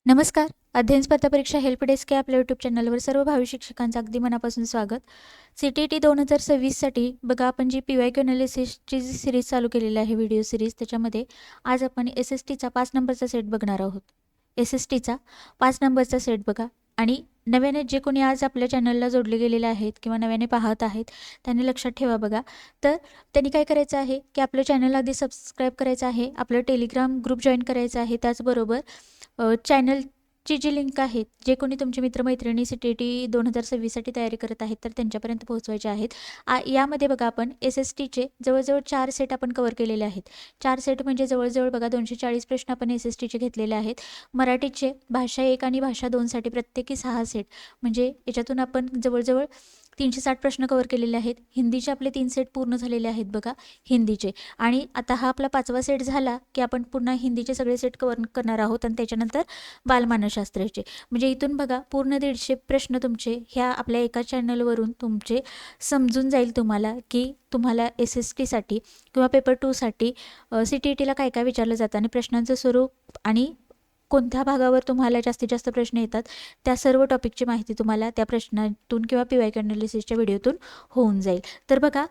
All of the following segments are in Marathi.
नमस्कार. अध्ययन स्पर्धा परीक्षा हेल्प डेस्क या आपल्या यूट्यूब चॅनलवर सर्व भावी शिक्षकांचं अगदी मनापासून स्वागत. CTET 2026साठी बघा आपण जी PYQ अनालिसिसची जी सिरीज चालू केलेली आहे, व्हिडिओ सिरीज, त्याच्यामध्ये आज आपण SSTचा 5 नंबरचा सेट बघणार आहोत. SSTचा 5 नंबरचा सेट बघा. आणि नव्याने जे कोणी आज आपल्या चॅनलला जोडले गेलेले आहेत किंवा नव्याने पाहत आहेत त्यांनी लक्षात ठेवा बघा. तर त्यांनी काय करायचं आहे की आपलं चॅनल आधी सबस्क्राईब करायचं आहे, आपलं टेलिग्राम ग्रुप जॉईन करायचं आहे, त्याचबरोबर चॅनलची जी लिंक आहे, जे कोणी तुमचे मित्रमैत्रिणी CTET 2026साठी तयारी करत आहेत तर त्यांच्यापर्यंत पोहोचवायचे आहेत. यामध्ये बघा आपण SSTचे जवळजवळ 4 सेट आपण कव्हर केलेले आहेत. 4 सेट म्हणजे जवळजवळ बघा 240 प्रश्न आपण SSTचे घेतलेले आहेत. मराठीचे भाषा 1 आणि भाषा 2साठी प्रत्येकी 6 सेट, म्हणजे याच्यातून आपण जवळजवळ 360 प्रश्न कव्हर केलेले आहेत. हिंदीचे आपले 3 सेट पूर्ण झालेले आहेत बघा, हिंदीचे. आणि आता हा आपला 5वा सेट झाला की आपण पुन्हा हिंदीचे सगळे सेट कव्हर करणार आहोत आणि त्याच्यानंतर बालमानसशास्त्राचे. म्हणजे इथून बघा पूर्ण 150 प्रश्न तुमचे ह्या आपल्या एका चॅनलवरून तुमचे समजून जाईल तुम्हाला की तुम्हाला SSTसाठी किंवा पेपर 2साठी CTETला काय काय विचारलं जातं आणि प्रश्नांचं स्वरूप आणि कोणत्या भागावर तुम्हाला जास्तीत जास्त प्रश्न येतात त्या सर्व टॉपिकची माहिती तुम्हाला त्या प्रश्नातून किंवा PYQ अनालिसिसच्या व्हिडिओतून होऊन जाईल. तर बघा,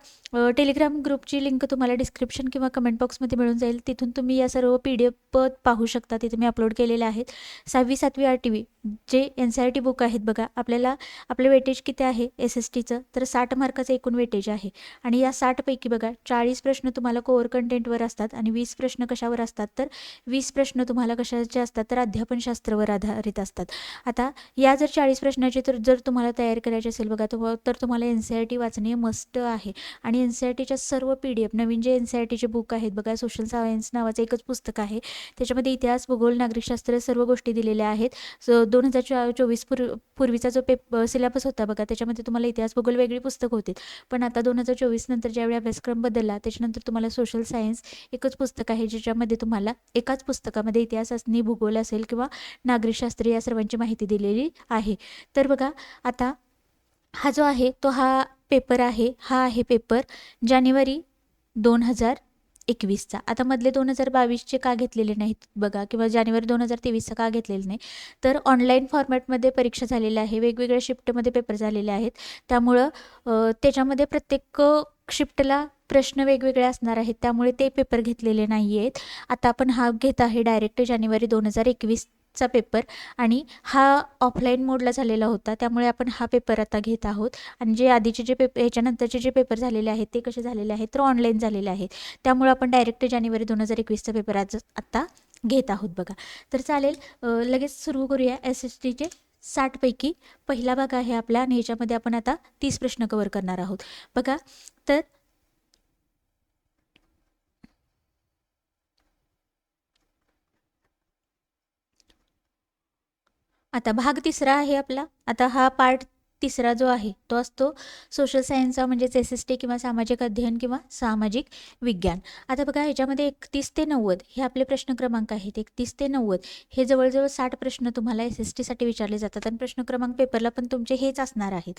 टेलिग्राम ग्रुपची लिंक तुम्हाला डिस्क्रिप्शन किंवा कमेंट बॉक्समध्ये मिळून जाईल. तिथून तुम्ही या सर्व PDF पाहू शकता. तिथे मी अपलोड केलेले आहेत. 6वी 7वी RTV जे NCERT बुक आहेत बघा. आपलं वेटेज किती आहे SSTचं, तर 60 मार्काचं एकूण वेटेज आहे. आणि या 60 पैकी बघा 40 प्रश्न तुम्हाला कोअर कंटेंटवर असतात आणि 20 प्रश्न कशावर असतात, तर 20 प्रश्न तुम्हाला कशाचे असतात, तर अध्यापनशास्त्रावर आधारित असतात. आता या जर 40 प्रश्नाची जर तुम्हाला तयारी करायची असेल बघा, तर तुम्हाला NCERT वाचणे मस्ट आहे. आणि NCERTच्या सर्व PDF नवीन जे NCERTचे बुक आहेत बघा, सोशल सायन्स नावाचं एकच पुस्तक आहे. त्याच्यामध्ये इतिहास, भूगोल, नागरिकशास्त्र सर्व गोष्टी दिलेल्या आहेत. 2024 पूर्वीचा जो सिलेबस होता बघा, त्याच्यामध्ये तुम्हाला इतिहास, भूगोल वेगळी पुस्तक होती. पण आता 2024 नंतर ज्यावेळी अभ्यासक्रम बदलला त्याच्यानंतर तुम्हाला सोशल सायन्स एकच पुस्तक आहे, ज्याच्यामध्ये तुम्हाला एकाच पुस्तकामध्ये इतिहास असणे, भूगोल असेल किंवा नागरिकशास्त्र या सर्वांची माहिती दिलेली आहे. तर बघा, आता हा जो आहे तो हा पेपर आहे, हा आहे पेपर जानेवारी 2021चा. आता मधले 2022चे का घेतलेले नाहीत बघा, किंवा जानेवारी 2023चा का घेतलेले नाही, तर ऑनलाईन फॉर्मॅटमध्ये परीक्षा झालेल्या आहे, वेगवेगळ्या शिफ्टमध्ये पेपर झालेले आहेत. त्यामुळं त्याच्यामध्ये प्रत्येक शिफ्टला प्रश्न वेगवेगळे असणार आहेत, त्यामुळे ते पेपर घेतलेले नाही आहेत. आता आपण हा घेत आहे डायरेक्ट जानेवारी 2021चा पेपर. आणि हा ऑफलाईन मोडला झालेला होता, त्यामुळे आपण हा पेपर आता घेत आहोत. आणि जे आधीचे जे पेपर, याच्यानंतरचे जे पेपर झालेले आहेत ते कसे झालेले आहेत, तर ऑनलाईन झालेले आहेत. त्यामुळे आपण डायरेक्ट जानेवारी 2021चा पेपर आत्ता घेत आहोत बघा. तर चालेल, लगेच सुरू करूया. SSTचे 60 पैकी पहिला भाग आहे आपला आणि ह्याच्यामध्ये आपण आता 30 प्रश्न कव्हर करणार आहोत बघा. तर आता भाग तिसरा आहे आपला. आता हा पार्ट तिसरा जो आहे तो असतो सोशल सायन्सचा, म्हणजेच SST किंवा सामाजिक अध्ययन किंवा सामाजिक विज्ञान. आता बघा, ह्याच्यामध्ये 31 ते 90 हे आपले प्रश्न क्रमांक आहेत. 31 ते 90 हे जवळजवळ 60 प्रश्न तुम्हाला SSTसाठी विचारले जातात आणि प्रश्न क्रमांक पेपरला पण तुमचे हेच असणार आहेत.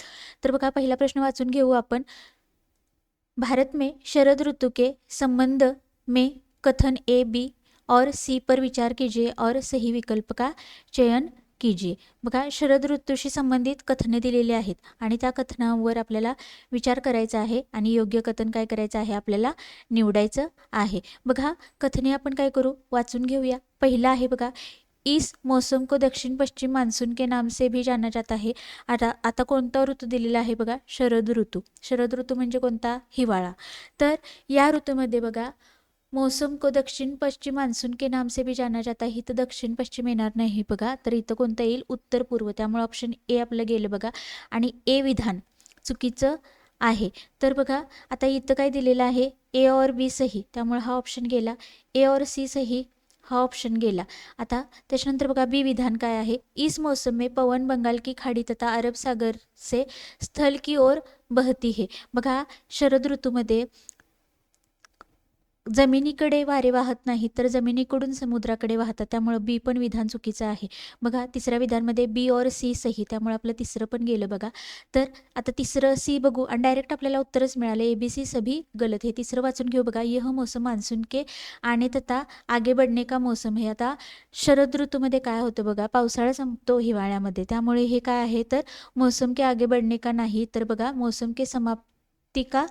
तर बघा, पहिला प्रश्न वाचून घेऊ आपण. भारत में शरद ऋतु के संबंध में कथन A, B और C पर विचार कीजिए और सही विकल्प का चयन कीजिए. बघा, शरद ऋतूशी संबंधित कथने दिलेली आहेत आणि त्या कथनावर आपल्याला विचार करायचा आहे आणि योग्य कथन काय करायचं आहे, आपल्याला निवडायचं आहे. बघा, कथने आपण काय करू, वाचून घेऊया. पहिला आहे बघा, इस मौसम को दक्षिण पश्चिम मान्सून के नाम से भी जाना जाता है. आता कोणता ऋतू दिलेला आहे बघा, शरद ऋतू. शरद ऋतू म्हणजे कोणता, हिवाळा. तर या ऋतूमध्ये बघा, मौसम को दक्षिण पश्चिम मान्सून के नाम से भी जाना जाता है. इथं दक्षिण पश्चिम येणार नाही बघा, तर इथं कोणतं येईल, उत्तर पूर्व. त्यामुळे ऑप्शन A आपलं गेलं बघा. आणि A विधान चुकीचं आहे. तर बघा, आता इथं काय दिलेलं आहे, A और B सही, त्यामुळे हा ऑप्शन गेला. A और C सही, हा ऑप्शन गेला. आता त्याच्यानंतर बघा, बी विधान काय आहे, इस मौसम में पवन बंगाल की खाड़ी तथा अरब सागर से स्थल की ओर बहती है. बघा, शरद ऋतूमध्ये जमिनीकडे वारे वाहत नाहीत तर जमिनीकडून समुद्राकडे वाहतात, त्यामुळं बी पण विधान चुकीचं आहे. बघा तिसऱ्या विधानमध्ये बी और सी सही, त्यामुळे आपलं तिसरं पण गेलं बघा. तर आता तिसरं सी बघू आणि डायरेक्ट आपल्याला उत्तरच मिळालं, ए बी सी सभी गलत. हे तिसरं वाचून घेऊ बघा. यह मौसम मान्सून के आने तथा आगे बढ़ने का मौसम हे. आता शरद ऋतूमध्ये काय होतं बघा, पावसाळा संपतो हिवाळ्यामध्ये, त्यामुळे हे काय आहे तर मौसम के आगे बढ़ने का नाही, तर बघा मौसम के समाप्ती का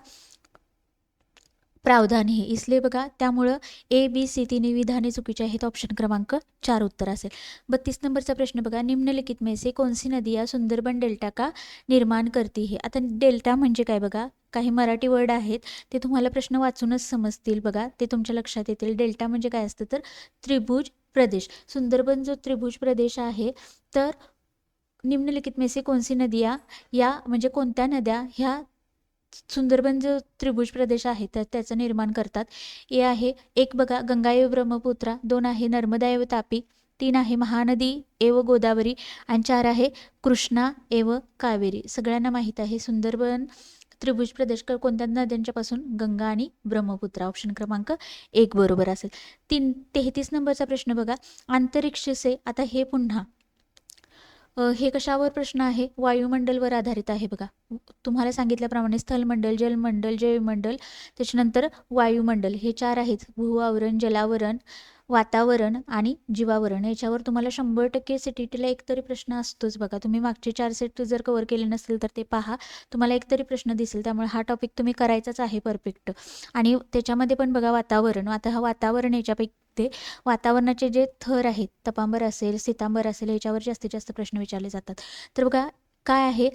प्रावधान हे, इसलिए बघा त्यामुळं ए बी सी तिन्ही विधाने चुकीचे आहेत. ऑप्शन क्रमांक 4 उत्तर असेल. 32 नंबरचा प्रश्न बघा. निम्नलिखित में से कौन सी नदी या सुंदरबन डेल्टा का निर्माण करती है. आता डेल्टा म्हणजे काय बघा, काही मराठी वर्ड आहेत ते तुम्हाला प्रश्न वाचूनच समजतील बघा, ते तुमच्या लक्षात येतील. डेल्टा म्हणजे काय असतं तर त्रिभुज प्रदेश. सुंदरबन जो त्रिभुज प्रदेश आहे, तर निम्नलिखित में से कौन सी नदिया या म्हणजे कोणत्या नद्या ह्या सुंदरबन जो त्रिभुज प्रदेश आहे तर त्याचं निर्माण करतात. ए आहे एक बघा गंगा एव ब्रह्मपुत्रा, 2 आहे नर्मदा एव तापी, 3 आहे महानदी एव गोदावरी आणि 4 आहे कृष्णा एव कावेरी. सगळ्यांना माहीत आहे सुंदरबन त्रिभुज प्रदेश कोणत्या नद्यांच्या पासून, गंगा आणि ब्रह्मपुत्रा. ऑप्शन क्रमांक 1 बरोबर असेल. 33 नंबरचा प्रश्न बघा. अंतरिक्ष से, आता हे पुन्हा हे कशावर प्रश्न आहे, वायुमंडलवर आधारित आहे बघा. तुम्हाला सांगितल्याप्रमाणे स्थलमंडल, जलमंडल, जैवमंडल, त्याच्यानंतर वायुमंडल हे 4 आहेत. भूआवरण, जलावरण, वातावरण आणि जीवावरण. याच्यावर तुम्हाला 100% CTETला एकतरी प्रश्न असतोच बघा. तुम्ही मागचे 4 सेट जर कव्हर केले नसतील तर ते पहा, तुम्हाला एकतरी प्रश्न दिसेल. त्यामुळे हा टॉपिक तुम्ही करायचाच आहे परफेक्ट. आणि त्याच्यामध्ये पण बघा वातावरण, आता हा वातावरण याच्यापैकी ते वातावरणाचे जे थर आहेत, तपांबर असेल, सितांबर असेल, याच्यावर जास्तीत जास्त प्रश्न विचारले जातात. तर बघा काय आहे,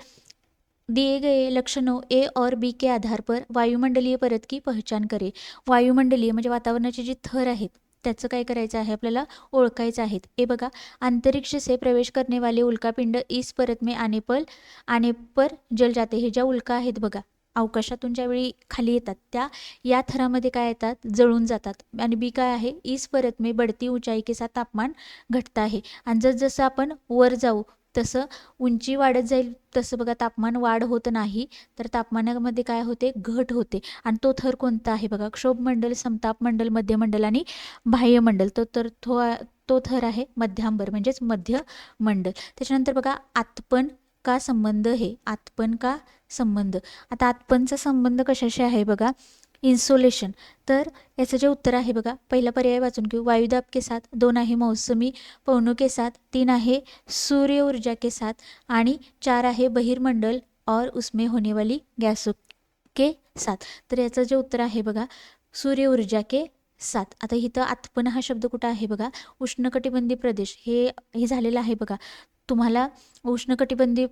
दिए गए लक्षणों ए और बी के आधार पर वायुमंडलीय परत की पहचान करे. वायुमंडलीय म्हणजे वातावरणाचे जे थर आहेत त्याचं काय करायचं आहे, आपल्याला ओळखायचं आहेत. हे बघा, अंतरिक्ष से प्रवेश करने वाले उल्कापिंड इस परत में आने पर जल जाते. हे ज्या उल्का आहेत बघा, अवकाशातून ज्यावेळी खाली येतात त्या या थरामध्ये काय येतात, जळून जातात. आणि बी काय आहे, इस परत में बढ़ती ऊंचाई के साथ तापमान घटता आहे. आणि जसजसं आपण वर जाऊ तसं उंची वाढत जाईल तसं बघा तापमान वाढ होत नाही, तर तापमानामध्ये काय होते, घट होते. आणि तो थर कोणता आहे बघा, क्षोभमंडल, समतापमंडल, मध्यमंडल आणि बाह्यमंडल. तो थर आहे मध्यांबर म्हणजेच मध्य मंडल. त्याच्यानंतर बघा आतपन का संबंध, हे आतपन का संबंध. आता आतपनचा संबंध कशाशी आहे बघा, इन्सोलेशन. तर याचं जे उत्तर आहे बघा, पहिला पर्याय वाचून घेऊ. वायुदाब के साथ, 2 आहे मौसमी पवनों के साथ, 3 आहे सूर्य ऊर्जा के साथ आणि 4 आहे बहिर्मंडल और उसमें होने वाली गैसों के साथ. तर याचं जे उत्तर आहे बघा, सूर्य ऊर्जा के साथ. आता इथं आतपन हा शब्द कुठं आहे बघा, उष्णकटिबंधीय प्रदेश हे झालेलं आहे बघा. तुम्हाला उष्णकटिबंधीय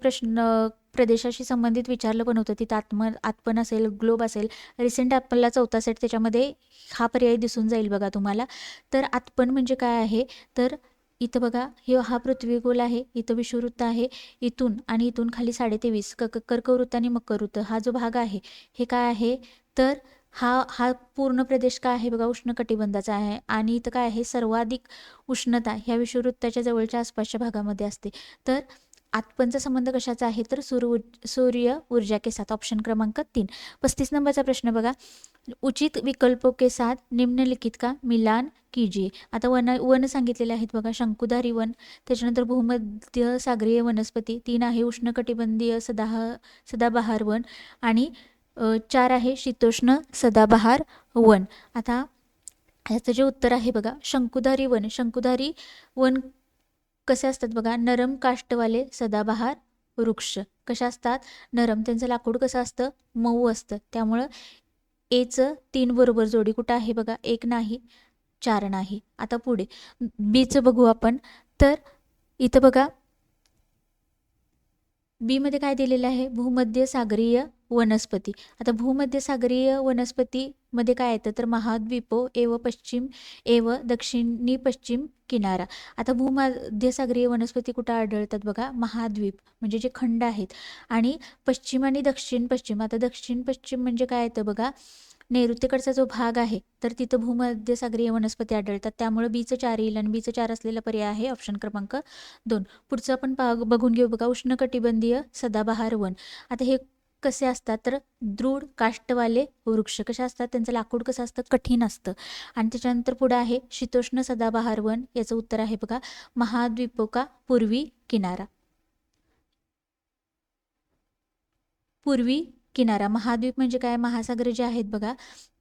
प्रदेशाशी संबंधित विचारलं पण होतं. तिथं आतपन असेल, ग्लोब असेल. रिसेंट ॲपलला 4था सेट त्याच्यामध्ये हा पर्याय दिसून जाईल बघा तुम्हाला. तर आतपन म्हणजे काय आहे, तर इथं बघा हा पृथ्वीगोल आहे, इथं विषुववृत्त आहे, इथून आणि इथून खाली 23.5 कर्कवृत्त आणि मकरवृत्त हा जो भाग आहे हे काय आहे, तर हा पूर्ण प्रदेश काय आहे बघा, उष्णकटिबंधाचा आहे. आणि इथं काय आहे, सर्वाधिक उष्णता ह्या विषुववृत्ताच्या जवळच्या आसपासच्या भागामध्ये असते. तर आतपनचा संबंध कशाचा आहे, तर सूर्य ऊर्जा के साथ. ऑप्शन क्रमांक 3. 35 नंबरचा प्रश्न बघा. उचित विकल्पों के साथ निम्नलिखित का मिलान कीजिए. आता वन सांगितलेले आहेत बघा, शंकुधारी वन, त्याच्यानंतर भूमध्य सागरीय वनस्पती, 3 आहे उष्णकटिबंधीय सदाबहार वन आणि 4 आहे शीतोष्ण सदाबहार वन. आता ह्याचं जे उत्तर आहे बघा, शंकुधारी वन कसे असतात बघा, नरम काष्टवाले सदाबहार वृक्ष. कशा असतात, नरम. त्यांचं लाकूड कसं असतं, मऊ असतं. त्यामुळं एचं 3 बरोबर जोडी कुठं आहे बघा, 1 नाही, 4 नाही. आता पुढे बीचं बघू आपण. तर इथं बघा बी मध्ये काय दिलेलं आहे, भूमध्य सागरीय वनस्पती. आता भूमध्य सागरीय वनस्पतीमध्ये काय येतं, तर महाद्वीपो एव पश्चिम एव दक्षिणी पश्चिम किनारा. आता भूमध्य सागरीय वनस्पती कुठं आढळतात बघा, महाद्वीप म्हणजे जे खंड आहेत आणि पश्चिम आणि दक्षिण पश्चिम. आता दक्षिण पश्चिम म्हणजे काय येतं बघा, नैऋत्येकडचा जो भाग आहे तर तिथं भूमध्य सागरीय वनस्पती आढळतात. त्यामुळे बीचं 4 येईल आणि बीचं 4 असलेला पर्याय आहे ऑप्शन क्रमांक 2. पुढचं आपण बघून घेऊ बघा, उष्णकटिबंधीय सदाबहार वन. आता हे कसे असतात तर दृढ काष्टवाले वृक्ष. कसे असतात, त्यांचं लाकूड कसं असतं, कठीण असतं. आणि त्याच्यानंतर पुढे आहे शीतोष्ण सदाबहार वन. याचं उत्तर आहे बघा महाद्वीपोका पूर्वी किनारा. पूर्वी किनारा, महाद्वीप म्हणजे काय, महासागर जे आहेत बघा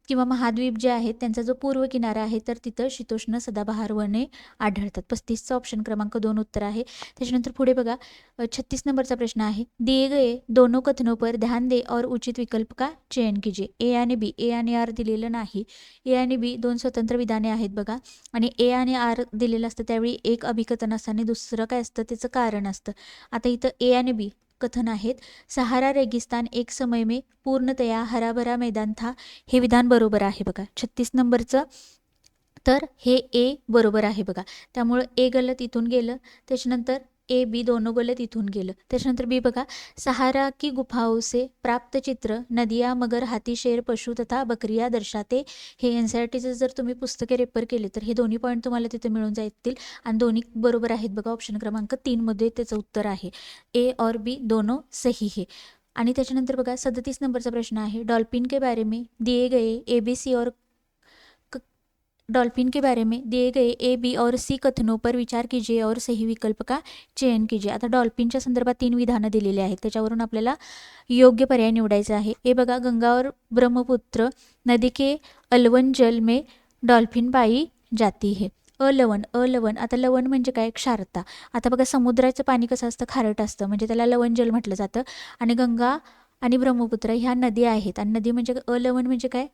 किंवा महाद्वीप जे आहेत त्यांचा जो पूर्व किनारा आहे तर तिथं शीतोष्ण सदाबहार वने आढळतात. 35चा ऑप्शन क्रमांक 2 उत्तर आहे. त्याच्यानंतर पुढे बघा 36 नंबरचा प्रश्न आहे, दिए गए दोनों कथनों पर ध्यान दे और उचित विकल्प का चयन कीजिए. ए आणि बी, ए आणि आर दिलेलं नाही. ए आणि बी दोन स्वतंत्र विधाने आहेत बघा. आणि ए आणि आर दिलेलं असतं त्यावेळी एक अभिकथन असतं आणि दुसरं काय असतं, त्याचं कारण असतं. आता इथं ए आणि बी कथन आहेत, सहारा रेगिस्तान एक समय में पूर्णतया हरा भरा मैदान था. हे विधान बरोबर आहे बघा 36 नंबरचं. तर हे ए बरोबर आहे बघा. त्यामुळं ए गलत इथून गेलं. त्याच्यानंतर ए बी दोनों गलत इथून गेलं. त्याच्यानंतर बी बघा, सहारा की गुफाओं से प्राप्त चित्र नदिया मगर हाती शेर पशु तथा बकरिया दर्शाते. हे NCERTचं जर तुम्ही पुस्तके रेफर केले तर हे दोन्ही पॉईंट तुम्हाला तिथे मिळून जातील आणि दोन्ही बरोबर आहेत बघा. ऑप्शन क्रमांक 3 मध्ये त्याचं उत्तर आहे. ए और बी दोनों सही है. आणि त्याच्यानंतर बघा 37 नंबरचा प्रश्न आहे, डॉल्फिन के बारे में दिए गए ABC और डॉल्फिन के बारे में दिए गए ए बी और सी कथनों पर विचार कीजिए और सही विकल्प का चयन कीजिए. आता डॉल्फिनच्या संदर्भात 3 विधानं दिलेली आहेत, त्याच्यावरून आपल्याला योग्य पर्याय निवडायचा आहे. ए बघा, गंगा और ब्रह्मपुत्र नदी के अलवन जल में डॉल्फिन पाई जाती है. अलवण, अलवण, आता लवण म्हणजे काय, क्षारता. आता बघा समुद्राचं पाणी कसं असतं, खारट असतं, म्हणजे त्याला लवण जल म्हटलं जातं. आणि गंगा आणि ब्रह्मपुत्र ह्या नदी आहेत आणि नदी म्हणजे अलवण म्हणजे काय,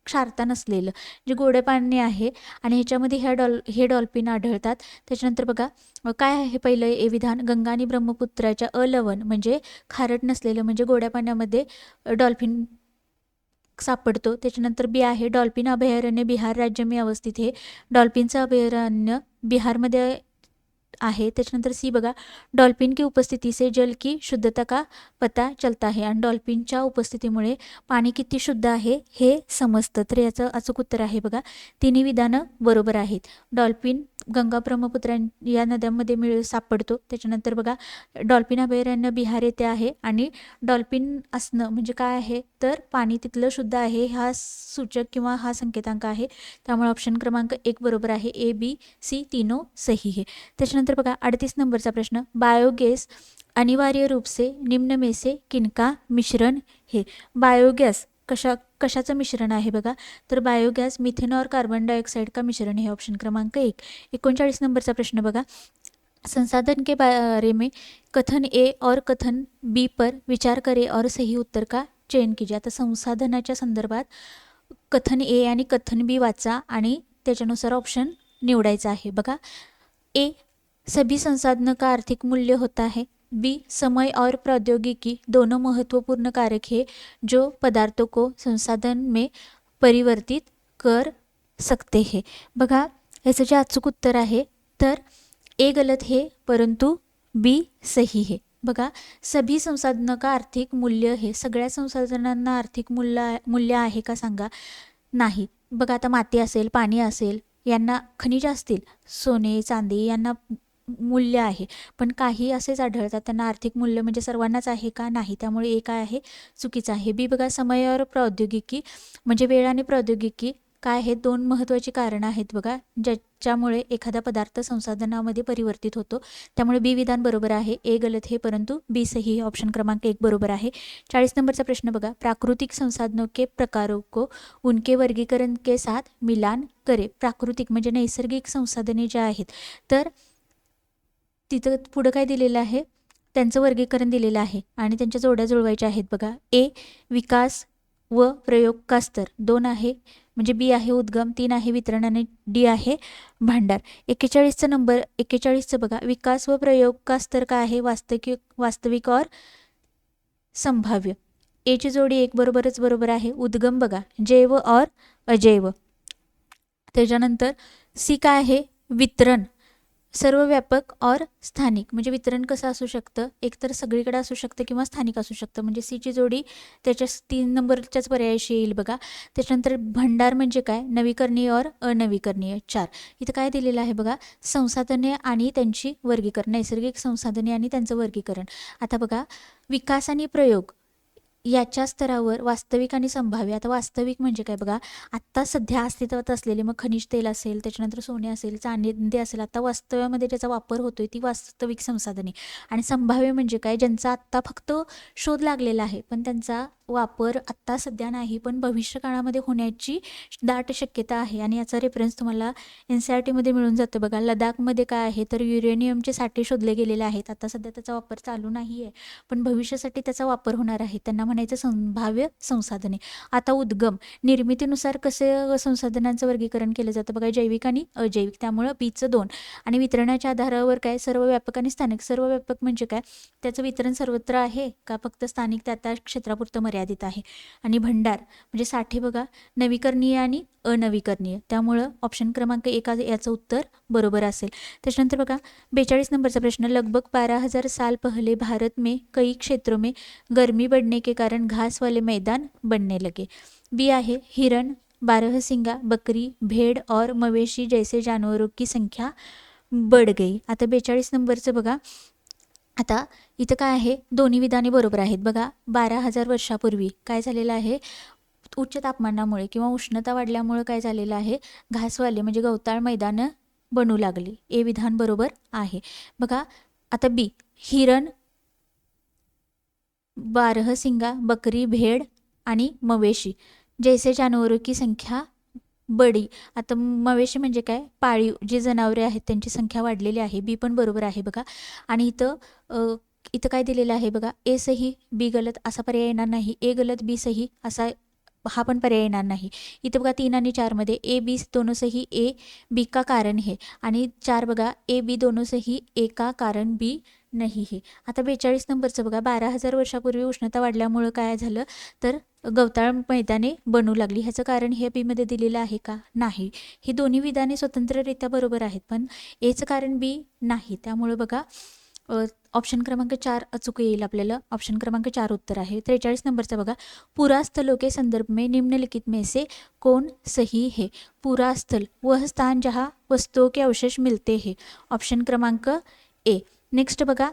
क्षारता नसलेलं जे गोडे पाणी आहे आणि ह्याच्यामध्ये हे डॉल्फिन आढळतात. त्याच्यानंतर बघा काय आहे पहिलं ए विधान, गंगा आणि ब्रह्मपुत्राच्या अलवण म्हणजे खारट नसलेलं म्हणजे गोड्या पाण्यामध्ये डॉल्फिन सापडतो. त्याच्यानंतर बी आहे, डॉल्फिन अभयारण्य बिहार राज्य में अवस्थित है. डॉल्फिनचं अभयारण्य बिहारमध्ये आहे. त्याच्यानंतर सी बघा, डॉल्फिन की उपस्थिती से जल की शुद्धता का पता चलता है. आणि डॉल्फिनच्या उपस्थितीमुळे पाणी किती शुद्ध आहे हे समजतं. तर याचं अचूक उत्तर आहे बघा, तिन्ही विधानं बरोबर आहेत. डॉल्फिन गंगा ब्रह्मपुत्रा या नद्यांमध्ये सापडतो. त्याच्यानंतर बघा, डॉल्फिन अभयारण्य बिहार येथे आहे आणि डॉल्फिन असणं म्हणजे काय आहे तर पाणी तिथलं शुद्ध आहे हा सूचक किंवा हा संकेतांक आहे. त्यामुळे ऑप्शन क्रमांक 1 बरोबर आहे. ए बी सी तीनों सही है. त्याच्यानंतर बघा 38 नंबरचा प्रश्न, बायोगॅस अनिवार्य रूप से निम्न में से किनका मिश्रण है. बायोगॅस कशाचं मिश्रण आहे बघा, तर बायोगॅस मिथेन और कार्बन डायऑक्साइड का मिश्रण है. ऑप्शन क्रमांक 1. 39 नंबरचा प्रश्न बघा, संसाधन के बारे में कथन ए और कथन बी पर विचार करे और सही उत्तर का चयन कीजिए. आता संसाधनाच्या संदर्भात कथन ए आणि कथन बी वाचा आणि त्याच्यानुसार ऑप्शन निवडायचा आहे बघा. ए, सभी संसाधनों का आर्थिक मूल्य होता है. बी, समय और प्रौद्योगिकी दोनों महत्वपूर्ण कारक है जो पदार्थों को संसाधन में परिवर्तित कर सकते हैं. बघा याचं जे अचूक उत्तर आहे तर ए गलत है परंतु बी सही है. बघा, सभी संसाधनों का आर्थिक मूल्य हे, सगळ्या संसाधनांना आर्थिक मूल्य आहे का सांगा, नाही. बघा आता माती असेल, पाणी असेल, यांना खनिज असतील, सोने चांदी यांना मूल्य आहे, पण काही असेच आढळतात त्यांना आर्थिक मूल्य म्हणजे सर्वांनाच आहे का, नाही. त्यामुळे ए काय आहे, चुकीचं आहे. बी बघा, समय और प्रौद्योगिकी म्हणजे वेळ आणि प्रौद्योगिकी काय आहेत, दोन महत्त्वाची कारणं आहेत बघा ज्याच्यामुळे एखादा पदार्थ संसाधनामध्ये परिवर्तित होतो. त्यामुळे बी विधान बरोबर आहे. ए गलत है परंतु बी सही है. ऑप्शन क्रमांक 1 बरोबर आहे. 40 नंबरचा प्रश्न बघा, प्राकृतिक संसाधनों के प्रकारों को उनके वर्गीकरण के साथ मिलान करे. प्राकृतिक म्हणजे नैसर्गिक संसाधने जे आहेत तर तिथं पुढं काय दिलेलं आहे, त्यांचं वर्गीकरण दिलेलं आहे आणि त्यांच्या जोड्या जुळवायच्या आहेत बघा. ए, विकास व प्रयोग का स्तर 2 आहे म्हणजे बी आहे उद्गम, 3 आहे वितरण आणि डी आहे भांडार. 41चं बघा, विकास व प्रयोग का स्तर काय आहे, वास्तविक और संभाव्य. एची जोडी 1 बरोबर आहे. उद्गम बघा जैव और अजैव. त्याच्यानंतर सी काय आहे, वितरण सर्वव्यापक और स्थानिक म्हणजे वितरण कसं असू शकतं, एकतर सगळीकडे असू शकतं किंवा स्थानिक असू शकतं, म्हणजे सीची जोडी त्याच्या 3 नंबरच्याच पर्यायाशी येईल बघा. त्याच्यानंतर भंडार म्हणजे काय, नवीकरणीय और अनवीकरणीय 4. इथं काय दिलेलं आहे बघा, संसाधने आणि त्यांची वर्गीकरण, नैसर्गिक संसाधने आणि त्यांचं वर्गीकरण. आता बघा, विकास आणि प्रयोग याच्या स्तरावर वास्तविक आणि संभाव्य. आता वास्तविक म्हणजे काय बघा, आत्ता सध्या अस्तित्वात असलेले मग खनिज तेल असेल, त्याच्यानंतर सोने असेल, चांदी असेल, आता वास्तव्यामध्ये त्याचा वापर होतोय, ती वास्तविक संसाधने. आणि संभाव्य म्हणजे काय, ज्यांचा आत्ता फक्त शोध लागलेला आहे पण त्यांचा वापर आत्ता सध्या नाही पण भविष्य काळामध्ये होण्याची दाट शक्यता आहे. आणि याचा रेफरन्स तुम्हाला NCERTमध्ये मिळून जातं बघा. लडाखमध्ये काय आहे तर युरेनियमचे साठे शोधले गेलेले आहेत. आता सध्या त्याचा वापर चालू नाही आहे पण भविष्यासाठी त्याचा वापर होणार आहे. त्यांना म्हणायचं संभाव्य संसाधने. आता उद्गम, निर्मितीनुसार कसे संसाधनांचं वर्गीकरण केलं जातं बघा, जैविक आणि अजैविक. त्यामुळं बीचं 2. आणि वितरणाच्या आधारावर काय, सर्वव्यापक आणि स्थानिक. सर्वव्यापक म्हणजे काय, त्याचं वितरण सर्वत्र आहे का फक्त स्थानिक त्या क्षेत्रापुरतं मर्यादित आहे. आणि भंडार म्हणजे साठे बघा, नवीकरणीय आणि अनवीकरणीय. त्यामुळं ऑप्शन क्रमांक 1 याचं उत्तर बरोबर असेल. त्याच्यानंतर बघा 42 नंबरचा प्रश्न, लगभग 12,000 साल पहले भारत में कई क्षेत्रों में गर्मी बढ़ने के कारण घास वाले मैदान बनने लगे. बी आहे हिरण, बारहसिंगा, बकरी, भेड़ और मवेशी जैसे जानवरों की संख्या बढ़ गई. आता 42 नंबरचं बघा, आता इथं काय आहे, दोन्ही विधाने बरोबर आहेत बघा. 12,000 वर्षापूर्वी काय झालेलं आहे, उच्च तापमानामुळे किंवा उष्णता वाढल्यामुळे काय झालेलं आहे, घासवाले म्हणजे गवताळ मैदानं बनू लागली. ए विधान बरोबर आहे बघा. आता बी, हिरण, बारहसिंगा, बकरी, भेड़ आणि मवेशी जैसे जानवरों की संख्या बडी. आता मवेशी म्हणजे काय, पाळीव जी जनावरे आहेत त्यांची संख्या वाढलेली आहे. बी पण बरोबर आहे बघा. आणि इथं काय दिलेलं आहे बघा, ए सही बी गलत असा पर्याय येणार नाही. ए गलत बी सही असा हा पण पर्याय येणार नाही. इथं बघा 3 आणि 4 मध्ये ए बी दोनों सही ए बी का कारण है. आणि 4 बघा ए बी दोनों सही ए का कारण बी नाही है. आता 42 नंबरचं बघा, 12,000 वर्षापूर्वी उष्णता वाढल्यामुळं काय झालं तर गवताळ मैदाने बनू लागली. ह्याचं कारण हे बीमध्ये दिलेलं आहे का, नाही. ही दोन्ही विधाने स्वतंत्ररित्या बरोबर आहेत पण एचं कारण बी नाही. त्यामुळे बघा ऑप्शन क्रमांक 4 अचूक येईल आपल्याला. ऑप्शन क्रमांक 4 उत्तर आहे. 43 नंबरचा बघा, पूरा स्थलों के संदर्भ में निम्नलिखित में से कौन सही है. पूरा स्थल वह स्थान जहाँ वस्तुओं के अवशेष मिलते हैं. ऑप्शन क्रमांक ए. नेक्स्ट बघा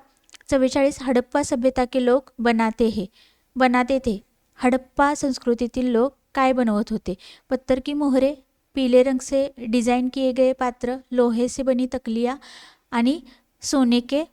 44, हडप्पा सभ्यता के लोग बनाते थे. हडप्पा संस्कृतीतील लोक काय बनवत होते. पत्थर की मोहरे, पीले रंग से डिज़ाइन किए गए पात्र, लोहे से बनी तकलियाँ आणि सोने के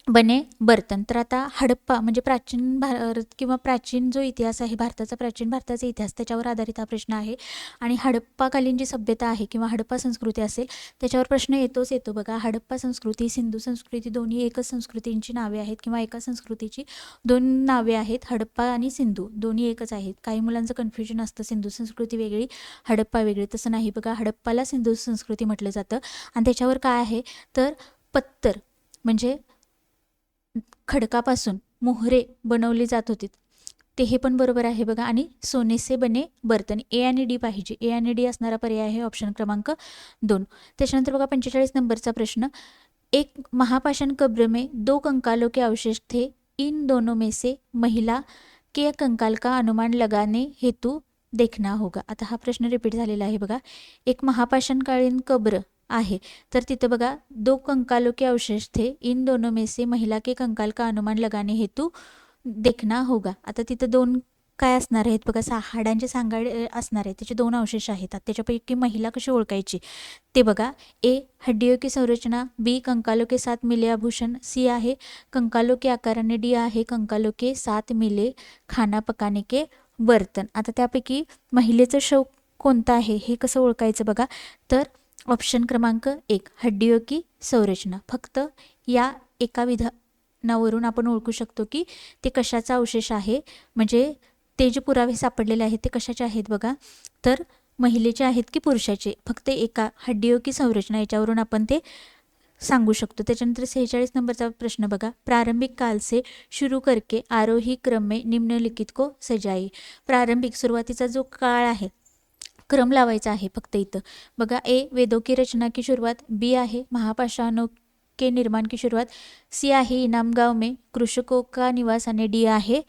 बने बर्तन. तर आता हडप्पा म्हणजे प्राचीन भारत किंवा प्राचीन जो इतिहास आहे भारताचा, प्राचीन भारताचा इतिहास, त्याच्यावर आधारित हा प्रश्न आहे. आणि हडप्पाकालीन जी सभ्यता आहे किंवा हडप्पा संस्कृती असेल त्याच्यावर प्रश्न येतो बघा. हडप्पा संस्कृती, सिंधू संस्कृती दोन्ही एकच संस्कृतींची नावे आहेत किंवा एका संस्कृतीची 2 नावे आहेत. हडप्पा आणि सिंधू दोन्ही एकच आहेत. काही मुलांचं कन्फ्युजन असतं, सिंधू संस्कृती वेगळी हडप्पा वेगळी. तसं नाही बघा, हडप्पाला सिंधू संस्कृती म्हटलं जातं. आणि त्याच्यावर काय आहे तर पत्तर म्हणजे खडकापासून मोहरे बनवली जात होती ते, हे पण बरोबर आहे बघा. आणि सोनेसे बने बर्तन, ए आणि डी पाहिजे. ए आणि डी असणारा पर्याय आहे ऑप्शन क्रमांक 2. त्याच्यानंतर बघा 45 नंबरचा प्रश्न, एक महापाषाण कब्र में 2 कंकालों के अवशेष थे. इन दोनों में से महिला के कंकाल का अनुमान लगाने हेतु देखना होगा. आता हा प्रश्न रिपीट झालेला आहे बघा. एक महापाषाणकालीन कब्र आहे तर तिथं बघा 2 कंकालों के अवशेष थे. इन दोनों में से महिला के कंकाल का अनुमान लगाने हेतु देखना होगा. आता तिथं 2 काय असणार आहेत बघा, हाडांचे सांगाडे असणार आहेत. त्याचे 2 अवशेष आहेत. त्याच्यापैकी महिला कशी ओळखायची ते बघा. ए हड्डियों की संरचना, बी कंकालों के साथ मिले आभूषण, सी आहे कंकालों के आकाराने, डी आहे कंकालों के साथ मिले खाना पकाने के बर्तन. आता त्यापैकी महिलेचं शव कोणतं आहे हे कसं ओळखायचं बघा, तर ऑप्शन क्रमांक 1 हड्डियों की संरचना. फक्त या एका विधानावरून आपण ओळखू शकतो की ते कशाचा अवशेष आहे. म्हणजे ते जे पुरावे सापडलेले आहेत ते कशाचे आहेत बघा, तर महिलेचे आहेत की पुरुषाचे. फक्त एका हड्डियों की संरचना याच्यावरून आपण ते सांगू शकतो. त्याच्यानंतर 46 नंबरचा प्रश्न बघा, प्रारंभिक काल से शुरू करके आरोही क्रम में निम्नलिखित को सजाई. प्रारंभिक सुरुवातीचा जो काळ आहे क्रम लावायचा आहे फक्त इथं बघा. ए वेदों की रचना की शुरुआत, बी आहे महापाषाणों के निर्माण की शुरुआत, सी आहे इनाम गाव में कृषकों का निवास आणि डी आहे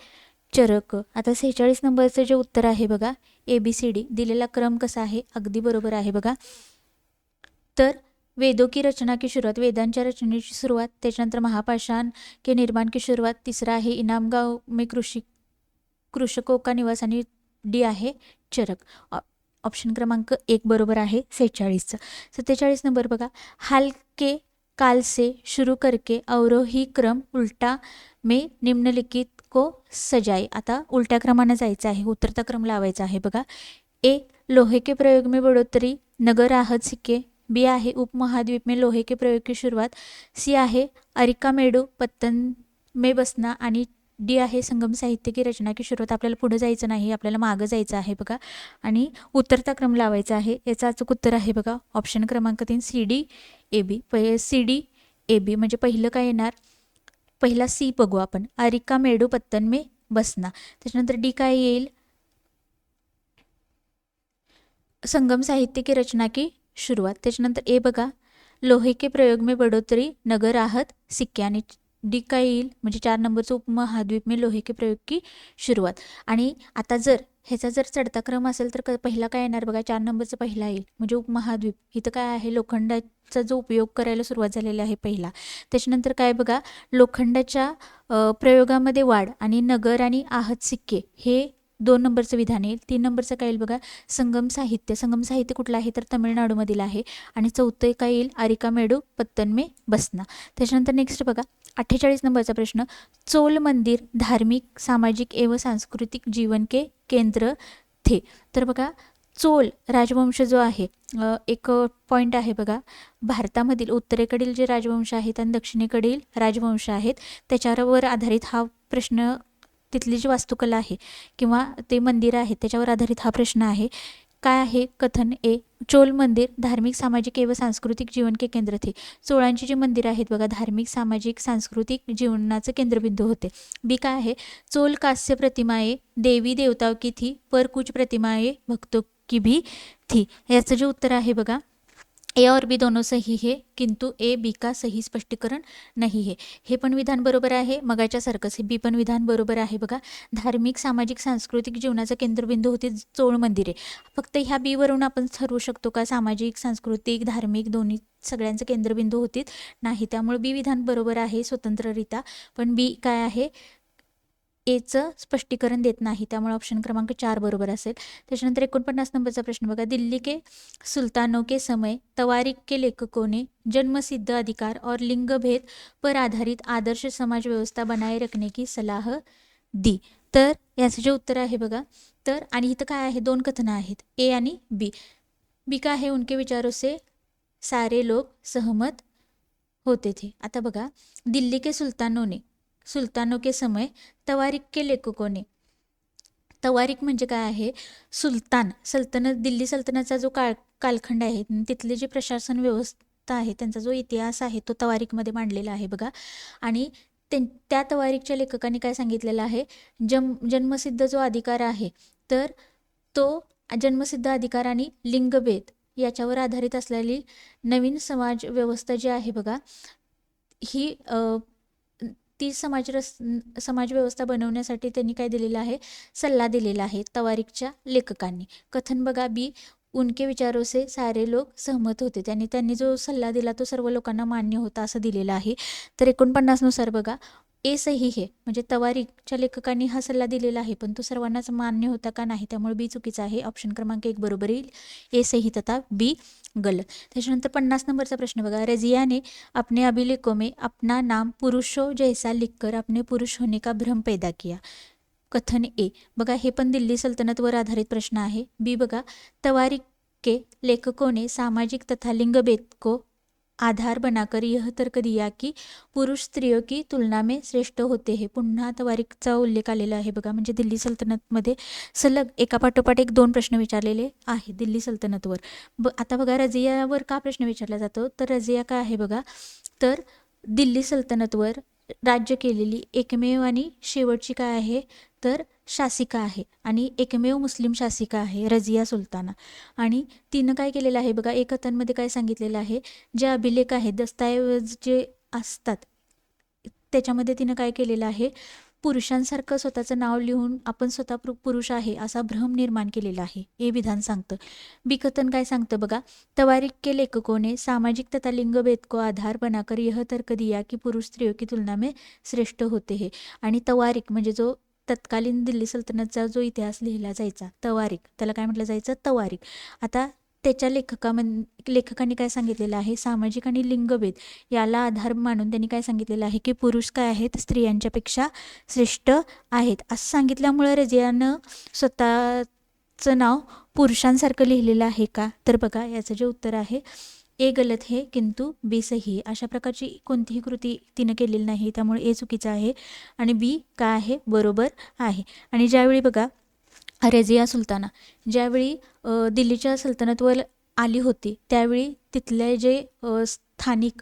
चरक. आता 46 नंबरचं जे उत्तर आहे बघा ABCD दिलेला क्रम कसा आहे, अगदी बरोबर आहे बघा. तर वेदों की रचना की सुरुवात, वेदांच्या रचनेची सुरुवात, त्याच्यानंतर महापाषाण के निर्माण की सुरुवात, तिसरा आहे इनाम गाव में कृषी कृषकों का निवास आणि डी आहे चरक. ऑप्शन क्रमांक 1 बरोबर आहे 46चं. 47 नंबर बघा, हाल के काल से शुरू करके अवरोही क्रम उल्टा में निम्नलिखित को सजाए. आता उलट्या क्रमाने जायचं आहे, उतरता क्रम लावायचा आहे बघा. ए लोहे के प्रयोग में बढ़ोतरी, नगर आहत सिक्के. बी आहे उपमहाद्वीप में लोहे के प्रयोग की शुरुआत. सी आहे अरिकामेडू पत्तन में बसना. आणि डी आहे संगम साहित्य की रचना की सुरुवात. आपल्याला पुढे जायचं नाही, आपल्याला मागं जायचं आहे बघा आणि उतरता क्रम लावायचा आहे. याचं अचूक उत्तर आहे बघा ऑप्शन क्रमांक 3 C D A B. C D A B म्हणजे पहिलं काय येणार, पहिला सी बघू आपण, अरिकामेडू पत्तन में बसना. त्याच्यानंतर डी काय येईल, संगम साहित्य की रचना की सुरुवात. त्याच्यानंतर ए बघा, लोहे के प्रयोग में बढ़ोतरी, नगर आहत सिक्के. आणि डी काय येईल म्हणजे 4 नंबरचं उपमहाद्वीप में लोहे के प्रयोग की सुरुवात. आणि आता जर ह्याचा जर चढता क्रम असेल तर पहिला काय येणार बघा, 4 नंबरचं पहिला येईल म्हणजे उपमहाद्वीप. इथं काय आहे, लोखंडाचा जो उपयोग करायला सुरुवात झालेला आहे पहिला. त्याच्यानंतर काय बघा, लोखंडाच्या प्रयोगामध्ये वाढ आणि नगर आणि आहत सिक्के हे 2 नंबरचं विधान येईल. 3 नंबरचं काय येईल बघा, संगम साहित्य. संगम साहित्य कुठलं आहे तर तमिळनाडूमधील आहे. आणि चौथं काय येईल, अरिकामेडू पत्तन में बसना. त्याच्यानंतर नेक्स्ट बघा 48 नंबरचा प्रश्न, चोल मंदिर धार्मिक सामाजिक एवं सांस्कृतिक जीवन के केंद्र थे. तर बघा चोल राजवंश जो आहे, एक पॉईंट आहे बघा, भारतामधील उत्तरेकडील जे राजवंश आहेत आणि दक्षिणेकडील राजवंश आहेत त्याच्यावर आधारित हा प्रश्न, तिथली जी वास्तुकला आहे किंवा ते मंदिर आहेत त्याच्यावर आधारित हा प्रश्न आहे. काय आहे कथन ए, चोल मंदिर धार्मिक सामाजिक एवं सांस्कृतिक जीवन के केंद्र थे. चोळांची जी मंदिरं आहेत बघा धार्मिक सामाजिक सांस्कृतिक जीवनाचं केंद्रबिंदू होते. बी काय आहे, चोल कांस्य प्रतिमाएं देवी देवताओं की थी पर कुछ प्रतिमाएं भक्तों की भी थी. याचं जे उत्तर आहे बघा, ए और बी दोनों सही है किंतु ए बी का सही स्पष्टीकरण नाही है. हे पण विधान बरोबर आहे मगाच्या सारखंच, हे बी पण विधान बरोबर आहे बघा. धार्मिक सामाजिक सांस्कृतिक जीवनाचा केंद्रबिंदू होते चोळ मंदिरे. फक्त ह्या बी वरून आपण ठरवू शकतो का सामाजिक सांस्कृतिक धार्मिक दोन्ही सगळ्यांचं केंद्रबिंदू होतील, नाही. त्यामुळे बी विधान बरोबर आहे स्वतंत्ररित्या, पण बी काय आहे एचं स्पष्टीकरण देत नाही, त्यामुळे ऑप्शन क्रमांक 4 बरोबर असेल. त्याच्यानंतर 49 नंबरचा प्रश्न बघा, दिल्ली के सुल्तानों के समय तवारीख के लेखकों ने जन्मसिद्ध अधिकार और लिंग भेद पर आधारित आदर्श समाज व्यवस्था बनाए रखने की सलाह दी. तर याचं जे उत्तर आहे बघा, तर आणि इथं काय आहे, 2 कथनं आहेत ए आणि बी. बी काय आहे, उनके विचारों से सारे लोग सहमत होते थे. आता बघा, दिल्ली के सुल्तानों के समय तवारीख के लेखकों ने, तवारीख म्हणजे काय आहे, सुलतान सल्तनत, दिल्ली सल्तनतचा जो कालखंड आहे तिथले जे प्रशासन व्यवस्था आहे त्यांचा जो इतिहास आहे तो तवारीखमध्ये मांडलेला आहे बघा. आणि त्या तवारीखच्या लेखकांनी काय सांगितलेलं आहे, जन्मसिद्ध जो अधिकार आहे तर तो जन्मसिद्ध अधिकार आणि लिंगभेद याच्यावर आधारित असलेली नवीन समाज व्यवस्था जी आहे बघा, ही ती समाज व्यवस्था बनवण्यासाठी त्यांनी काय दिलेलं आहे, सल्ला दिलेला आहे तवारीखच्या लेखकांनी. कथन बघा बी, उनके विचारों से सारे लोग सहमत होते. त्यांनी जो सल्ला दिला तो सर्व लोकांना मान्य होता असं दिलेलं आहे. तर 49 नुसार बघा ए सही है, म्हणजे तवारीखच्या लेखकांनी हा सल्ला दिलेला आहे पण तो सर्वांनाच मान्य होता का नाही, त्यामुळे बी चुकीचा आहे. ऑप्शन क्रमांक 1 बरोबर येईल, ए सही तथा बी गलत. त्याच्यानंतर 50 नंबरचा प्रश्न बघा, रजिया ने अपने अभिलेखों में अपना नाम पुरुषों जैसा लिखकर अपने पुरुष होने का भ्रम पैदा किया. कथन ए बघा, हे पण दिल्ली सल्तनतवर आधारित प्रश्न आहे. बी बघा, तवारीख के लेखकों ने सामाजिक तथा लिंगभेद को आधार बनाकर यह तर्क दिया की पुरुष स्त्रियों की तुलना में श्रेष्ठ होते हैं. पुन्हा तवारीखचा उल्लेख आलेला आहे बघा, म्हणजे दिल्ली सल्तनतमध्ये सलग एकापाठोपाठ एक 2 प्रश्न विचारलेले आहे दिल्ली सल्तनतवर. आता बघा रजियावर का प्रश्न विचारला जातो, तर रजिया काय आहे बघा, तर दिल्ली सल्तनतवर राज्य केलेली एकमेव आणि शेवटची काय आहे तर शासिका आहे आणि एकमेव मुस्लिम शासिका आहे रजिया सुलताना. आणि तिनं काय केलेलं आहे बघा, एक कथांमध्ये काय सांगितलेलं आहे, जे अभिलेख आहेत दस्तऐवज जे असतात त्याच्यामध्ये तिनं काय केलेलं आहे, पुरुषांसारखं स्वतःचं नाव लिहून आपण स्वतः पुरुष आहे असा भ्रम निर्माण केलेला आहे, हे विधान सांगतं. बी कथन काय सांगतं बघा, तवारीख के लेखकों ने सामाजिक तथा लिंगभेद को आधार बनाकर यह तर्क दिया की पुरुष स्त्रियों की तुलना में श्रेष्ठ होते हैं. आणि तवारीख म्हणजे जो तत्कालीन दिल्ली सल्तनतचा जो इतिहास लिहिला जायचा, तवारीख, त्याला काय म्हटलं जायचं? तवारीख. आता त्याच्या लेखकांनी काय सांगितलेलं आहे? सामाजिक आणि लिंगभेद याला आधार मानून त्यांनी काय सांगितलेलं आहे की पुरुष काय आहेत? स्त्रियांच्यापेक्षा श्रेष्ठ आहेत असं सांगितल्यामुळं रझियानं स्वतःचं नाव पुरुषांसारखं लिहिलेलं आहे का? तर बघा, याचं जे उत्तर आहे ए गलत है किंतु बी सही आहे. अशा प्रकारची कोणतीही कृती तिनं केलेली नाही, त्यामुळे ए चुकीचं आहे आणि बी काय आहे? बरोबर आहे. आणि ज्यावेळी बघा रझिया सुलताना ज्यावेळी दिल्लीच्या सल्तनतवर आली होती, त्यावेळी तिथले जे स्थानिक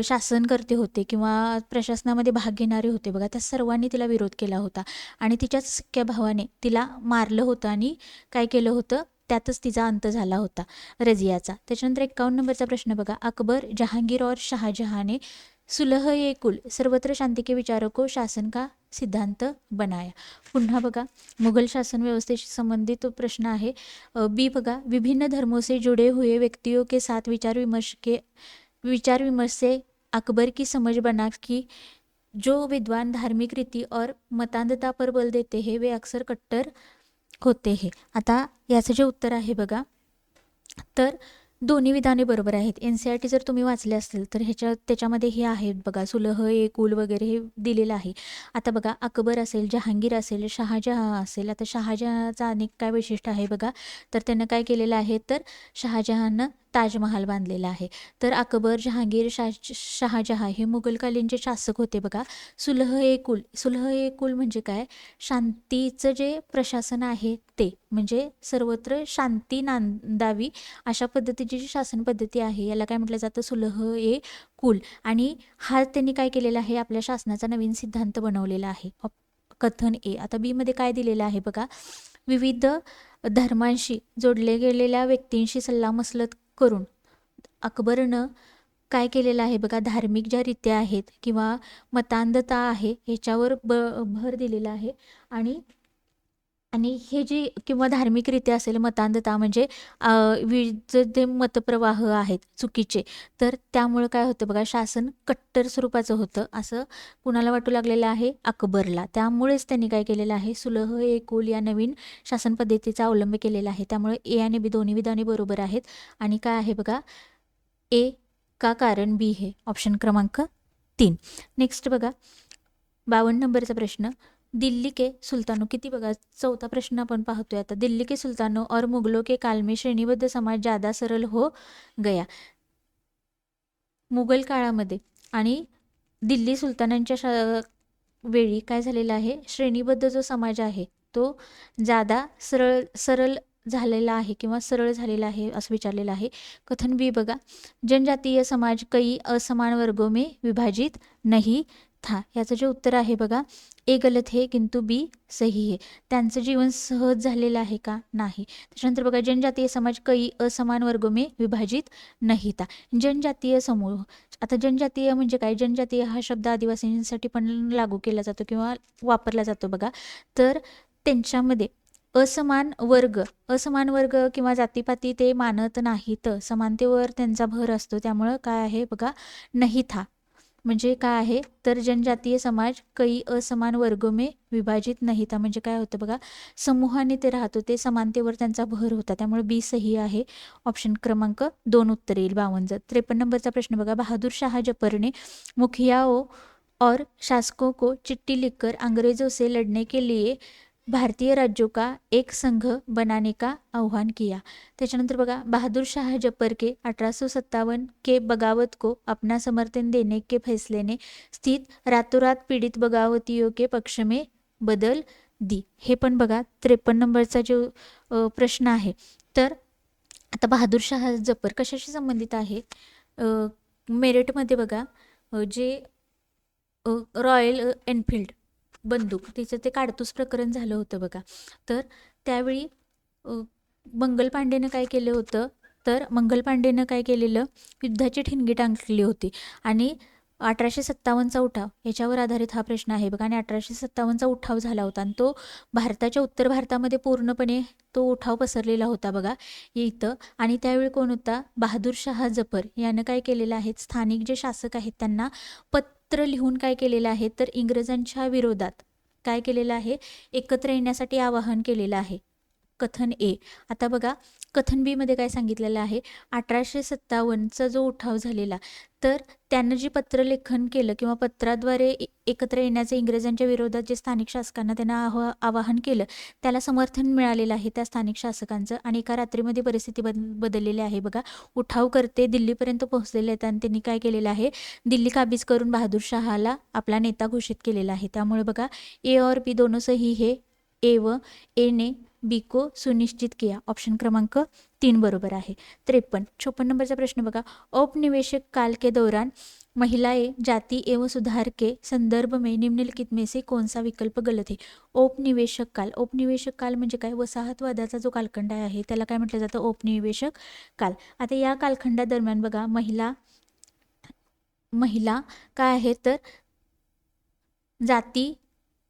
शासनकर्ते होते किंवा प्रशासनामध्ये भाग घेणारे होते बघा, त्या सर्वांनी तिला विरोध केला होता आणि तिच्याच सख्या भावाने तिला मारलं होतं आणि काय केलं होतं? त्यातच तिचा अंत झाला होता रझियाचा. त्याच्यानंतर 51 नंबरचा प्रश्न बघा, अकबर, जहांगीर और शाहजहां ने सुलह ए कुल सर्वत्र शांति के विचारों को शासन का सिद्धांत बनाया. पुन्हा बघा, मुघल शासन व्यवस्थेशी संबंधित प्रश्न आहे. बी बघा, विभिन्न धर्मों से जुड़े हुए व्यक्तियों के साथ विचार विमर्श से अकबर की समझ बना कि जो विद्वान धार्मिक रीति और मतांधता पर बल देते हैं वे अक्सर कट्टर होते हैं. आता याचं जे उत्तर आहे बघा, तर दोन्ही विधाने बरोबर आहेत. NCERT जर तुम्ही वाचले असतील तर त्याच्यामध्ये हे आहेत बघा, सुलह ए कुल वगैरे हे दिलेलं आहे. आता बघा, अकबर असेल, जहांगीर असेल, शहाजहां असेल. आता शहाजहांचा अनेक काय वैशिष्ट्य आहे बघा, तर त्यानं काय केलेलं आहे? तर शहाजहांनं ताजमहाल बांधलेला आहे. तर अकबर, जहांगीर, शहाजहां हे मुघलकालीनचे शासक होते बघा. सुलह ए कुल म्हणजे काय? शांतीचं जे प्रशासन आहे ते, म्हणजे सर्वत्र शांती नांदावी अशा पद्धतीची जी शासन पद्धती आहे याला काय म्हटलं जातं? सुलह ए कुल. आणि हा त्यांनी काय केलेला आहे? आपल्या शासनाचा नवीन सिद्धांत बनवलेला आहे. कथन ए. आता बी मध्ये काय दिलेलं आहे बघा, विविध धर्मांशी जोडले गेलेल्या व्यक्तींशी सल्लामसलत करून अकबरनं काय केलेलं आहे बघा, धार्मिक ज्या रीत्या आहेत किंवा मतांधता आहे ह्याच्यावर भर दिलेला आहे. आणि हे जे किंवा धार्मिकरित्या असेल, मतांधता म्हणजे जे मतप्रवाह आहेत चुकीचे, तर त्यामुळे काय होतं बघा, शासन कट्टर स्वरूपाचं होतं असं कुणाला वाटू लागलेलं आहे? अकबरला. त्यामुळेच त्यांनी काय केलेलं आहे? सुलह ए कुल या नवीन शासन पद्धतीचा अवलंब केलेला आहे. त्यामुळे ए आणि बी दोन्ही विधाने बरोबर आहेत. आणि काय आहे बघा, ए का कारण बी हे ऑप्शन क्रमांक 3. नेक्स्ट बघा, 52 नंबरचा प्रश्न, दिल्ली के सुल्तानों, किती बघा, 4था प्रश्न आपण पाहतोय आता. दिल्ली के सुल्तानों और मुगलों के काल में श्रेणीबद्ध समाज ज़्यादा सरल हो गया. मुघल काळामध्ये आणि दिल्ली सुलतानांच्या वेळी काय झालेलं आहे? श्रेणीबद्ध जो समाज आहे तो ज्यादा सरळ झालेला आहे किंवा सरळ झालेला आहे असं विचारलेलं आहे. कथन बी बघा, जनजातीय समाज कई असमान वर्गों में विभाजित नहीं था. याचं जे उत्तर आहे बघा, ए गलत है किंतु बी सही है. त्यांचं जीवन सहज झालेलं आहे का? नाही. त्याच्यानंतर बघा, जनजातीय समाज कई असमान वर्गों में विभाजित नहीं था. जनजातीय समूह, आता जनजातीय म्हणजे काय? जनजातीय हा शब्द आदिवासींसाठी पण लागू केला जातो किंवा वापरला जातो बघा. तर त्यांच्यामध्ये असमान वर्ग किंवा जातीपाती ते मानत नाहीत, समानतेवर त्यांचा भर असतो. त्यामुळं काय आहे बघा, नाही था म्हणजे काय आहे? तर जनजातीय समाज कई असमान वर्गों में विभाजित नाही था म्हणजे काय होतं बघा, समूहाने ते राहत होते, समानतेवर त्यांचा भर होता. त्यामुळे बी सही आहे. ऑप्शन क्रमांक 2 उत्तर येईल. 52. 53 नंबरचा प्रश्न बघा, बहादुर शाह जफर ने मुखियाओं और शासकों को चिट्ठी लिखकर अंग्रेजों से लड़ने के लिए भारतीय राज्यों का एक संघ बनाने का आह्वान किया. त्याच्यानंतर बघा, बहादुर शाह जफर के 1857 के बगावत को अपना समर्थन देने के फैसले ने स्थित रातों रात पीड़ित बगावतियों के पक्ष में बदल दी. हे पण बघा 53 नंबरचा जो प्रश्न आहे. तर आता बहादूर शाह जफर कशाशी संबंधित आहे? मेरठमध्ये बघा, जे रॉयल एनफिल्ड बंदूक तिचं ते काडतूस प्रकरण झालं होतं बघा. तर त्यावेळी मंगल पांडेनं काय केलं होतं? तर मंगल पांडेनं काय केलेलं? युद्धाची ठिणगी टाकली होती आणि 1857चा उठाव याच्यावर आधारित हा प्रश्न आहे बघा. आणि 1857चा उठाव झाला होता आणि तो भारताच्या उत्तर भारतामध्ये पूर्णपणे तो उठाव पसरलेला होता बघा इथं. आणि त्यावेळी कोण होता? बहादूर शाह जफर यानं काय केलेलं आहे? स्थानिक जे शासक आहेत त्यांना पत्र लिहून काय केलेलं आहे? तर इंग्रजांच्या विरोधात काय केलेलं आहे, एकत्र येण्यासाठी आवाहन केलेलं आहे. कथन ए. आता बघा कथन बी मध्ये काय सांगितलेलं आहे, 1857चा जो उठाव झालेला, तर त्यानं जे पत्रलेखन केलं किंवा पत्राद्वारे एकत्र येण्याचे इंग्रजांच्या विरोधात जे स्थानिक शासकांना त्यांना आवाहन केलं, त्याला समर्थन मिळालेलं आहे त्या स्थानिक शासकांचं आणि एका रात्रीमध्ये परिस्थिती बदललेली आहे. बघा उठाव करते दिल्लीपर्यंत पोहोचलेले आहेत आणि त्यांनी काय केलेलं आहे, दिल्ली काबीज करून बहादूर शाहाला आपला नेता घोषित केलेला आहे. त्यामुळे बघा ए और बी दोनों सही है, ए व ए ने बी को सुनिश्चित किया. ऑप्शन क्रमांक 3 बरोबर आहे. 53 नंबरचा प्रश्न बघा, औपनिवेशिक काल के दौरान महिलाएं जाति एवं सुधार के संदर्भ में निम्नलिखित में से कौन सा विकल्प गलत है. औपनिवेशिक काल म्हणजे काय, वसाहतवादाचा जो कालखंड आहे त्याला काय म्हटलं जातं, औपनिवेशिक काल. आता या कालखंडादरम्यान बघा महिला काय आहे तर जाती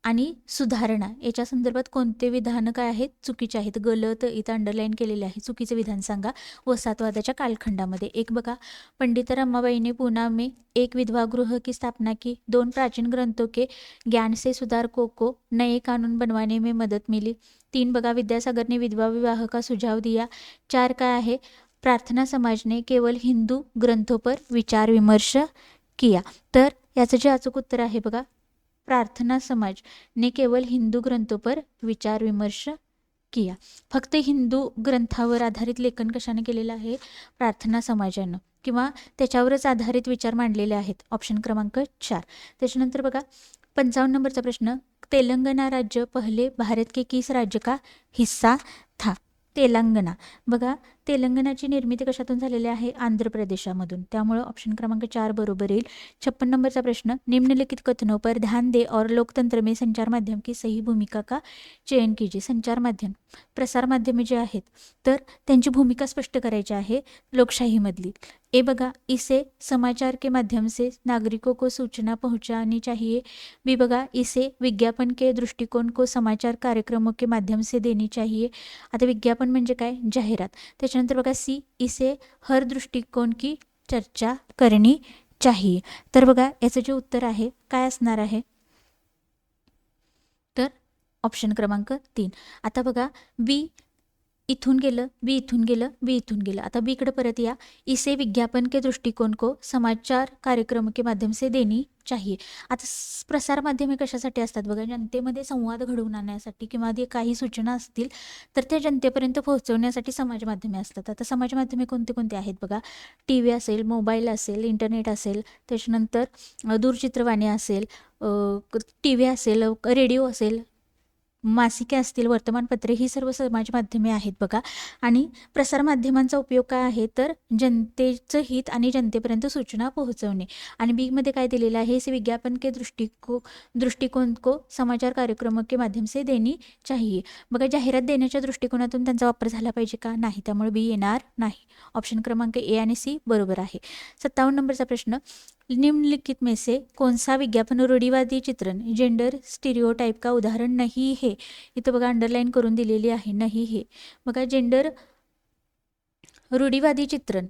आणि सुधारणा याच्या संदर्भात कोणते विधान काय आहेत, चुकीचे आहेत. गलत इथं अंडरलाईन केलेले आहे. चुकीचे विधान सांगा वसाहतवादाच्या कालखंडामध्ये. एक बघा, पंडित रमाबाई ने पूना में एक विधवा गृह की स्थापना की. 2 प्राचीन ग्रंथों के ज्ञान से सुधारकों को नए कानून बनवाने में मदद मिली. 3 बघा, विद्यासागर ने विधवा विवाह का सुझाव दिया. 4 काय आहे, प्रार्थना समाज ने केवल हिंदू ग्रंथों पर विचार विमर्श किया. तर याचं जे अचूक उत्तर आहे बघा, प्रार्थना समाज ने केवल हिंदू ग्रंथों पर विचार विमर्श किया. फक्त हिंदू ग्रंथावर आधारित लेखन कशाने केलेलं आहे, प्रार्थना समाजानं, किंवा त्याच्यावरच आधारित विचार मांडलेले आहेत. ऑप्शन क्रमांक 4. त्याच्यानंतर बघा 55 नंबरचा प्रश्न, तेलंगणा राज्य पहले भारत के किस राज्य का हिस्सा था. तेलंगणा बघा, तेलंगणाची निर्मिती कशातून झालेली आहे, आंध्र प्रदेशामधून. त्यामुळे ऑप्शन क्रमांक 4 बरोबर येईल. 56 नंबरचा प्रश्न, निम्नलिखित कथनों पर ध्यान दे और लोकतंत्र में संचार माध्यम की सही भूमिका का चयन कीजिए. संचार माध्यम, प्रसार माध्यमे जे आहेत तर त्यांची भूमिका स्पष्ट करायची आहे लोकशाहीमधली. ए बघा, इसे समाचार के माध्यम से नागरिकों को सूचना पहुंचानी चाहिए. बी बघा, इसे विज्ञापन के दृष्टिकोन को समाचार कार्यक्रमों के माध्यम से देनी चाहिए. आता विज्ञापन म्हणजे काय, जाहिरात. त्याच्यानंतर बघा सी, इसे हर दृष्टिकोन की चर्चा करनी चाहिए. तर बघा याचं जे उत्तर आहे काय असणार आहे, तर ऑप्शन क्रमांक 3. आता बघा बी इथून गेलं, बी इथून गेलं, बी इथून गेलं. आता बी कडे परत या, इसे विज्ञापन के दृष्टिकोन को समाचार कार्यक्रम के माध्यम से देनी चाहिए. आता प्रसार माध्यमे कशासाठी असतात बघा, जनतेमध्ये संवाद घडवून आणण्यासाठी किंवा काही सूचना असतील तर त्या जनतेपर्यंत पोहोचवण्यासाठी समाज माध्यमे असतात. आता समाज माध्यमे कोणते कोणते आहेत बघा, टी व्ही असेल, मोबाईल असेल, इंटरनेट असेल, त्याच्यानंतर दूरचित्रवाणी असेल, टी व्ही असेल, रेडिओ असेल, मासिके असतील, वर्तमानपत्रे, ही सर्व समाज माध्यमे आहेत बघा. आणि प्रसारमाध्यमांचा उपयोग काय आहे तर जनतेचं हित आणि जनतेपर्यंत सूचना पोहोचवणे. आणि बी मध्ये काय दिलेलं आहे, इसे विज्ञापन के दृष्टिकोन को समाचार कार्यक्रमों के माध्यम से देनी चाहिए. बघा जाहिरात देण्याच्या दृष्टिकोनातून त्यांचा वापर झाला पाहिजे का, नाही. त्यामुळे बी येणार नाही. ऑप्शन क्रमांक ए आणि सी बरोबर आहे. 57 नंबरचा प्रश्न, निम्नलिखित में से कौन सा विज्ञापन रूढ़िवादी चित्रण जेंडर स्टीरियोटाइप का उदाहरण नहीं है. इथं बघा अंडरलाईन करून दिलेली आहे, नाही हे. बघा जेंडर रूढ़िवादी चित्रण,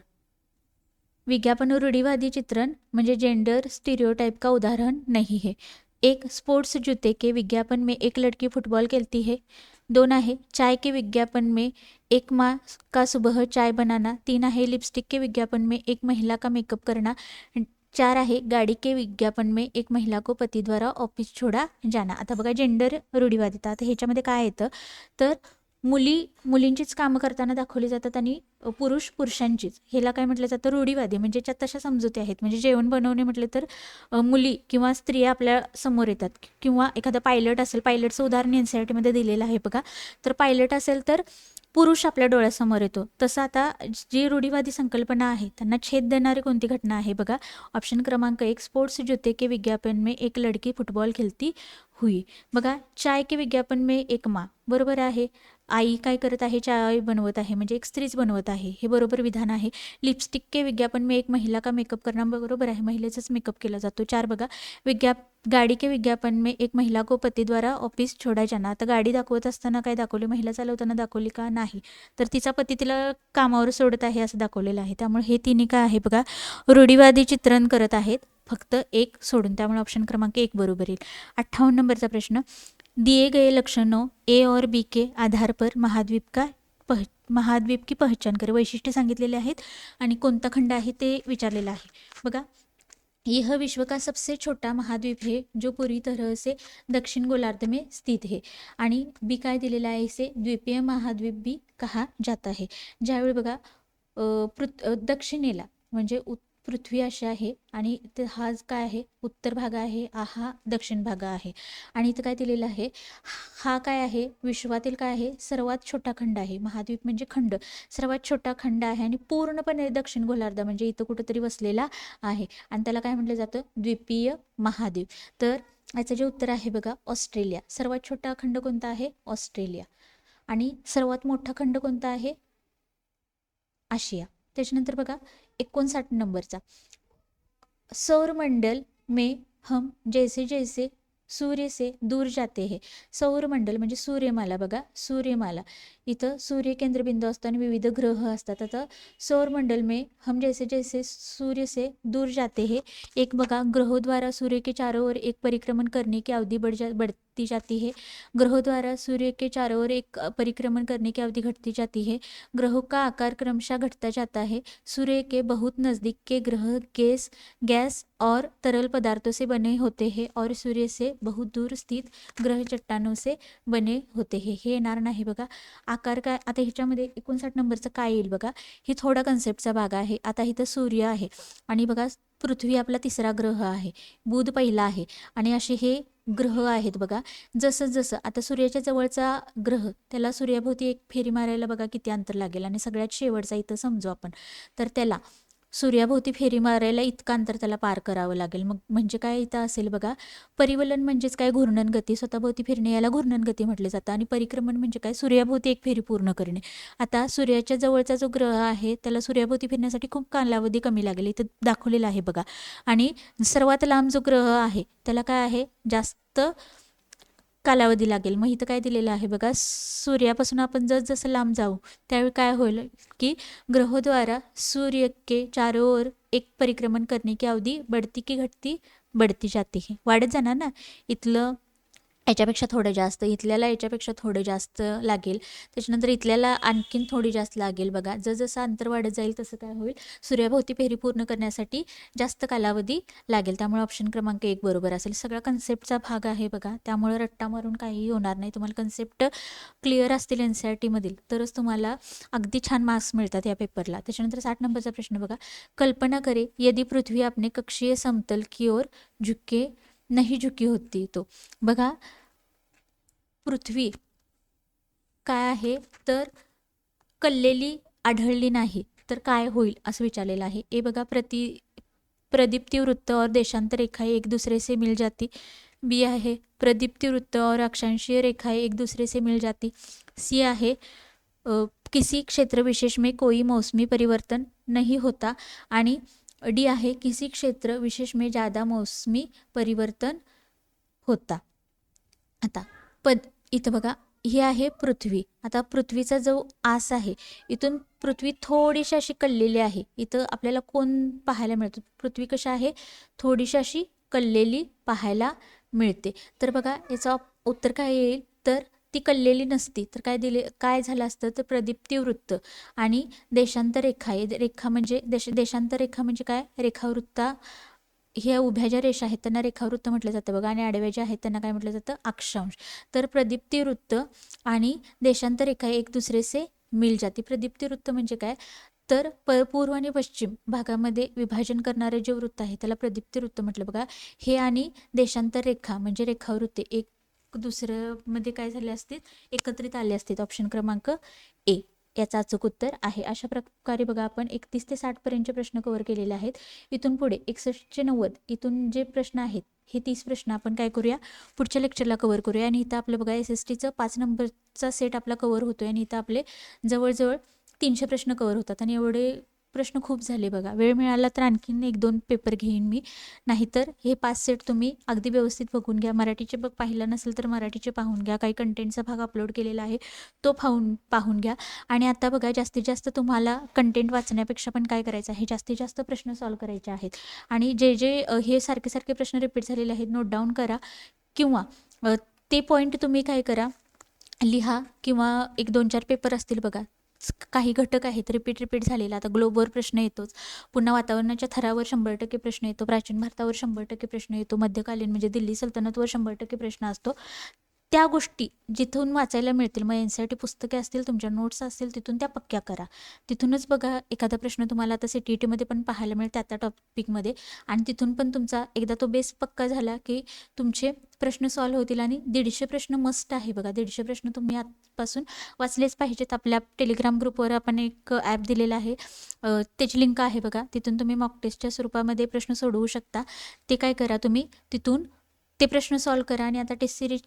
विज्ञापन रूढ़िवादी चित्रण म्हणजे जेंडर स्टीरियोटाइप का उदाहरण नहीं है. 1, स्पोर्ट्स जूते के विज्ञापन में एक लड़की फुटबॉल खेलती है. 2 आहे, चाय के विज्ञापन में एक माँ का सुबह चाय बनाना. 3 आहे, लिपस्टिक के विज्ञापन में एक महिला का मेकअप करना. 4 आहे, गाड़ी के विज्ञापन में एक महिला को पति द्वारा ऑफिस छोड़ा जाना. आता बघा जेंडर रूढिवादिता, आता ह्याच्यामध्ये काय येतं तर मुलींचीच कामं करताना दाखवली जातात आणि पुरुषांचीच. ह्याला काय म्हटलं जातं, रूढिवादी. म्हणजे त्यात तशा समजुती आहेत. म्हणजे जेवण बनवणे म्हटले तर मुली किंवा स्त्रिया आपल्या समोर येतात. किंवा एखादा पायलट असेल, पायलटचं उदाहरण एनसीईआरटीमध्ये दिलेलं आहे बघा. तर पायलट असेल तर पुरुष आपल्या डोळ्यासमोर येतो. तसं आता जी रूढिवादी संकल्पना आहे त्यांना छेद देणारी कोणती घटना आहे बघा. ऑप्शन क्रमांक 1, स्पोर्ट्स जूते के विज्ञापन में एक लड़की फुटबॉल खेलती हुई. बघा चाय के विज्ञापन में एक माँ, बरोबर आहे. आई काय करत आहे, चाय बनवत आहे, म्हणजे एक स्त्रीच बनवत आहे, हे बरोबर विधान आहे. लिपस्टिक के विज्ञापन में एक महिला का मेकअप करना, बरोबर आहे, महिलेचाच मेकअप केला जातो. 4 बघा, गाड़ी के विज्ञापन में एक महिला को पति द्वारा ऑफिस छोड़ा जाना. आता गाडी दाखवत असताना काय दाखवले, महिला चालवताना दाखवली का, नाही. तर तिचा पती तिला कामावर सोडत आहे असं दाखवलेलं आहे. त्यामुळे हे तिन्ही काय आहे बघा, रूढिवादी चित्रण करत आहेत. फक्त एक सोडून, त्यामुळे ऑप्शन क्रमांक 1 बरोबर येईल. 58 नंबरचा प्रश्न, दिए गए लक्षणों ए और बी के आधार पर महाद्वीप की पहचान करे. वैशिष्ट्य सांगितलेले आहेत आणि कोणता खंड आहे ते विचारलेलं आहे. बघा, यह विश्व का सबसे छोटा महाद्वीप है जो पूरी तरह से दक्षिण गोलार्ध में स्थित है. आणि बी काय दिलेला आहे, इसे द्वीपीय महाद्वीप भी कहा जाता है. ज्यावेळी बघा दक्षिणेला म्हणजे पृथ्वी अशी आहे आणि हा काय आहे, उत्तर भाग आहे, हा दक्षिण भाग आहे. आणि इथं काय दिलेलं आहे, हा काय आहे, विश्वातील काय आहे, सर्वात छोटा खंड आहे. महाद्वीप म्हणजे खंड, सर्वात छोटा खंड आहे आणि पूर्णपणे दक्षिण गोलार्ध म्हणजे इथं कुठंतरी वसलेला आहे आणि त्याला काय म्हटलं जातं, द्वीपीय महाद्वीप. तर याचं जे उत्तर आहे बघा, ऑस्ट्रेलिया. सर्वात छोटा खंड कोणता आहे, ऑस्ट्रेलिया. आणि सर्वात मोठा खंड कोणता आहे, आशिया. त्याच्यानंतर बघा 59 नंबरचा, सौरमंडल में हम जैसे जैसे सूर्य से दूर जाते हैं. सौरमंडल म्हणजे सूर्यमाला. बघा, सूर्यमाला इथं सूर्य केंद्रबिंदू असतो आणि विविध ग्रह असतात. आता सौरमंडल में हम जैसे जैसे सूर्य से दूर जाते हैं, एक बघा, ग्रहों द्वारा सूर्य के चारों ओर एक परिक्रमण करने की अवधि बढ़ती जाती है. ग्रहों द्वारा सूर्य के चारों ओर एक परिक्रमण करने की अवधि घटती जाती है. ग्रहों का आकार क्रमशः घटता जाता है. सूर्य के बहुत नज़दीक के ग्रह गैस और तरल पदार्थों से बने होते हैं और सूर्य से बहुत दूर स्थित ग्रह चट्टानों से बने होते हैं. हे येणार नाही बघा. आकार काय, आता ह्याच्यामध्ये 59 नंबरचं काय येईल बघा, ही थोडा कन्सेप्टचा भाग आहे. आता इथं सूर्य आहे आणि बघा पृथ्वी आपला तिसरा ग्रह आहे, बुध पहिला आहे आणि असे हे ग्रह आहेत बघा. जसं जसं आता सूर्याच्या जवळचा ग्रह, त्याला सूर्याभोवती एक फेरी मारायला बघा किती अंतर लागेल आणि सगळ्यात शेवटचा इथं समजू आपण, तर त्याला सूर्याभोवती फेरी मारायला इतकं अंतर त्याला पार करावं लागेल. मग म्हणजे काय इथं असेल बघा, परिवलन म्हणजेच काय, घूर्णन गती, स्वतःभोवती फिरणे याला घूर्णन गती म्हटले जातं. आणि परिक्रमण म्हणजे काय, सूर्याभोवती एक फेरी पूर्ण करणे. आता सूर्याच्या जवळचा जो ग्रह आहे त्याला सूर्याभोवती फिरण्यासाठी खूप कालावधी कमी लागेल, इथं दाखवलेला आहे बघा. आणि सर्वात लांब जो ग्रह आहे त्याला काय आहे, जास्त कालावधी लागेल. मग इथं काय दिलेलं आहे बघा, सूर्यापासून आपण जसं लांब जाऊ त्यावेळी काय होईल की ग्रहों द्वारा सूर्य के चारों ओर एक परिक्रमण करने की अवधि बढ़ती की घटती, बढ़ती जाती है. वाढत जाणार ना. इथलं याच्यापेक्षा थोडं जास्त, इथल्याला याच्यापेक्षा थोडं जास्त लागेल, त्याच्यानंतर इथल्याला आणखीन थोडी जास्त लागेल. बघा, जसं अंतर वाढत जाईल तसं काय होईल, सूर्याभोवती फेरी पूर्ण करण्यासाठी जास्त कालावधी लागेल. त्यामुळे ऑप्शन क्रमांक 1 बरोबर असेल. सगळा कन्सेप्टचा भाग आहे बघा, त्यामुळे रट्टा मारून काहीही होणार नाही. तुम्हाला कन्सेप्ट क्लिअर असतील NCERT मधील तरच तुम्हाला अगदी छान मार्क्स मिळतात या पेपरला. त्याच्यानंतर 60 नंबरचा प्रश्न बघा, कल्पना करे यदि पृथ्वी अपने कक्षीय समतल की ओर नहीं झुकी होती तो. बघा, पृथ्वी काय आहे तर कललेली आढळली नाही तर काय होईल असं विचारलेलं आहे. ए बघा, प्रदीप्ति वृत्त और देशांतर रेखाएं एक दूसरे से मिल जाती. बी आहे प्रदीप्ति वृत्त और अक्षांशीय रेखाएं एक दूसरे से मिल जाती. सी आहे किसी क्षेत्र विशेष में कोई मौसमी परिवर्तन नहीं होता. आणि डी आहे किसी क्षेत्र विशेष में ज़्यादा मौसमी परिवर्तन होता. आता इथं बघा, ही आहे पृथ्वी. आता पृथ्वीचा जो आस आहे, इथून पृथ्वी थोडीशी अशी कललेली आहे. इथं आपल्याला कोण पाहायला मिळतं, पृथ्वी कशी आहे, थोडीशी अशी कललेली पाहायला मिळते. तर बघा याचं उत्तर काय येईल, तर ती कललेली नसती तर काय झालं असतं, तर प्रदीप्ती वृत्त आणि देशांतर रेखा. रेखा म्हणजे देशांतर रेखा म्हणजे काय, रेखावृत्ता. ह्या उभ्या ज्या रेषा आहेत त्यांना रेखावृत्त म्हटलं जातं बघा, आणि आडव्या ज्या आहेत त्यांना काय म्हटलं जातं, अक्षांश. तर प्रदीप्ती वृत्त आणि देशांतर रेखा एक दुसरे से मिल जाती. प्रदीप्ती वृत्त म्हणजे काय, तर पूर्व आणि पश्चिम भागामध्ये विभाजन करणारे जे वृत्त आहे त्याला प्रदीप्ती वृत्त म्हटलं बघा. हे आणि देशांतर रेखा म्हणजे रेखावृत्ते एक दुसऱ्यामध्ये काय झाले असतील, एकत्रित आले असतील. ऑप्शन क्रमांक ए याचा अचूक उत्तर आहे. अशा प्रकारे बघा आपण 31 ते 60 पर्यंतचे प्रश्न कव्हर केलेले आहेत. इथून पुढे 61 ते 90 इथून जे प्रश्न आहेत हे 30 प्रश्न आपण काय करूया, पुढच्या लेक्चरला कव्हर करूया. आणि इथं आपलं बघा SSTचं 5 नंबरचा सेट आपला कव्हर होतोय आणि इथं आपले जवळजवळ 300 प्रश्न कव्हर होतात. आणि एवढे प्रश्न खूप झाले बघा. वेळ मिळाला तर आणखीन 1-2 पेपर घेईन मी. नाहीतर हे 5 सेट तुम्ही अगदी व्यवस्थित बघून घ्या. मराठीचे पाहिलं नसेल तर मराठीचे पाहून घ्या. काही कंटेंटचा भाग अपलोड केलेला आहे तो पाहून घ्या. आणि आता बघा, जास्तीत जास्त तुम्हाला कंटेंट वाचण्यापेक्षा पण काय करायचं आहे, जास्तीत जास्त प्रश्न सॉल्व करायचे आहेत. आणि जे हे सारखे प्रश्न रिपीट झालेले आहेत नोट डाऊन करा, किंवा ते पॉईंट तुम्ही काय करा, लिहा, किंवा 1-2-4 पेपर असतील बघा, काही घटक आहेत रिपीट झालेला. आता ग्लोबवर प्रश्न येतोच, पुन्हा वातावरणाच्या थरावर 100% प्रश्न येतो, प्राचीन भारतावर 100% प्रश्न येतो, मध्यकालीन म्हणजे दिल्ली सल्तनतवर 100% प्रश्न असतो. त्या गोष्टी जिथून वाचायला मिळतील, मग NCERT पुस्तके असतील, तुमच्या नोट्स असतील, तिथून त्या पक्क्या करा. तिथूनच बघा, एखादा प्रश्न तुम्हाला आता CTETमध्ये पण पाहायला मिळेल त्या टॉपिकमध्ये, आणि तिथून पण तुमचा एकदा तो बेस पक्का झाला की तुमचे प्रश्न सॉल्व्ह होतील. आणि 150 प्रश्न मस्ट आहे बघा. 150 प्रश्न तुम्ही आजपासून वाचलेच पाहिजेत. आपल्या टेलिग्राम ग्रुपवर आपण एक ॲप दिलेला आहे, त्याची लिंक आहे बघा. तिथून तुम्ही मॉक टेस्टच्या स्वरूपामध्ये प्रश्न सोडवू शकता. ते काय करा, तुम्ही तिथून ते प्रश्न सॉल्व करा. आणि आता टेस्ट सिरीज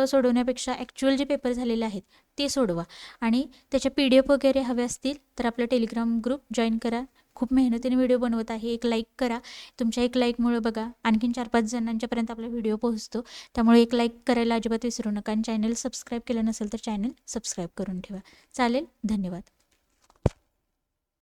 सोडवण्यापेक्षा ॲक्च्युअल जे पेपर झालेले आहेत ते सोडवा. आणि त्याच्या PDF वगैरे हवे असतील तर आपला टेलिग्राम ग्रुप जॉईन करा. खूप मेहनतीने व्हिडिओ बनवत आहे. एक लाईक करा. तुमच्या एक लाईकमुळे बघा आणखीन 4-5 जणांच्यापर्यंत आपला व्हिडिओ पोहोचतो. त्यामुळे एक लाईक करायला अजिबात विसरू नका. आणि चॅनल सबस्क्राईब केलं नसेल तर चॅनल सबस्क्राईब करून ठेवा. चालेल, धन्यवाद.